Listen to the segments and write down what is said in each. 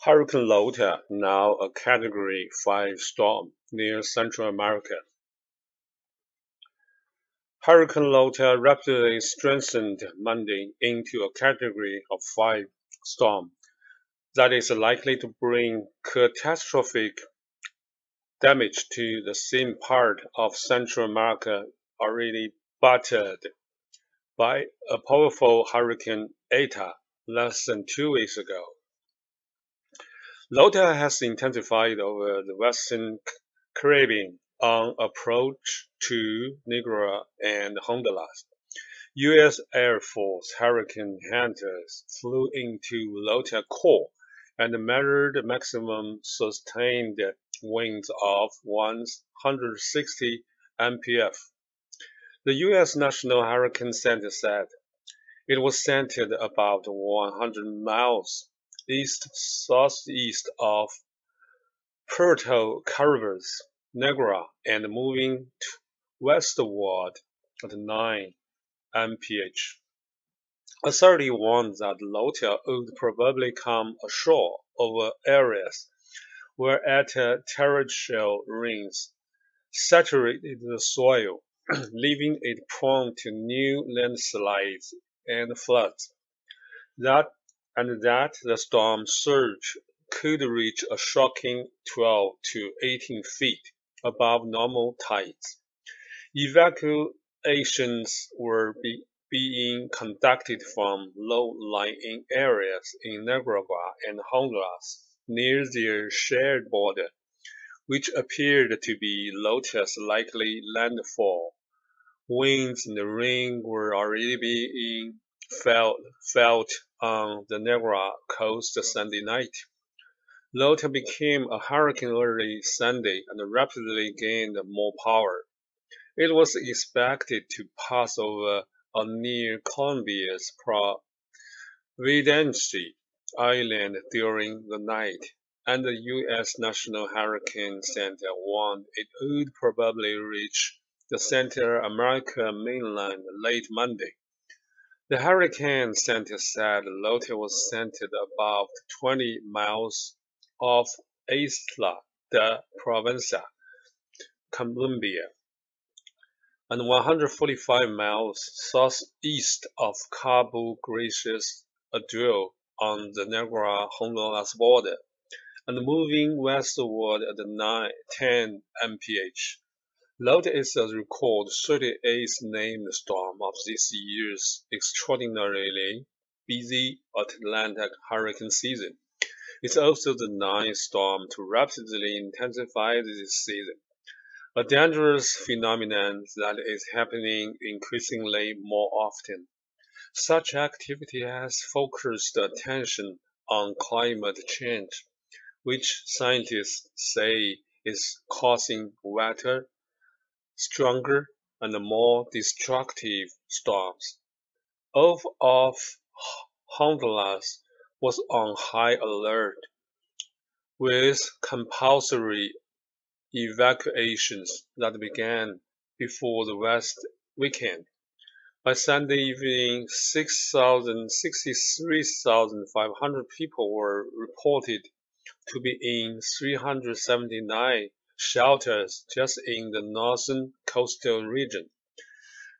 Hurricane Lota, now a Category 5 storm near Central America. Hurricane Lota rapidly strengthened Monday into a Category 5 storm that is likely to bring catastrophic damage to the same part of Central America already battered by a powerful Hurricane Eta less than 2 weeks ago. Lota has intensified over the Western Caribbean on approach to Nicaragua and Honduras. U.S. Air Force hurricane hunters flew into Lota core and measured maximum sustained winds of 160 mph. The U.S. National Hurricane Center said it was centered about 100 miles east-southeast of Puerto Caribes, Nicaragua, and moving westward at 9 mph. Authorities warned that Lota would probably come ashore over areas where torrential rains saturated the soil, leaving it prone to new landslides and floods. That the storm surge could reach a shocking 12 to 18 feet above normal tides. Evacuations were being conducted from low-lying areas in Nicaragua and Honduras near their shared border, which appeared to be Lota's likely landfall. Winds and rain were already being felt on the Nicaragua coast Sunday night. Lota became a hurricane early Sunday and rapidly gained more power. It was expected to pass over near Colombia's Providence Island during the night, and the U.S. National Hurricane Center warned it would probably reach the Central America mainland late Monday. The Hurricane Center said Lota was centered about 20 miles off Isla de Provenza, Colombia, and 145 miles southeast of Cabo Gracias Adriel on the Nicaragua-Honduras border, and moving westward at 10 mph. Lota is a record 38th named storm of this year's extraordinarily busy Atlantic hurricane season. It's also the 9th storm to rapidly intensify this season, a dangerous phenomenon that is happening increasingly more often. Such activity has focused attention on climate change, which scientists say is causing wetter, stronger, and more destructive storms. All of Honduras was on high alert, with compulsory evacuations that began before the West weekend. By Sunday evening, 63,500 people were reported to be in 379 shelters just in the northern coastal region.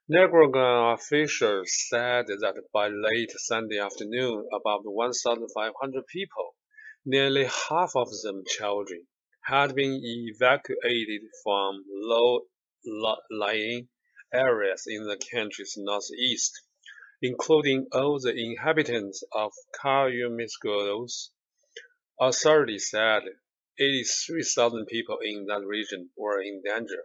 Nicaragua officials said that by late Sunday afternoon, about 1,500 people, nearly half of them children, had been evacuated from low-lying areas in the country's northeast, including all the inhabitants of Cayumiscolos. Authorities said 83,000 people in that region were in danger.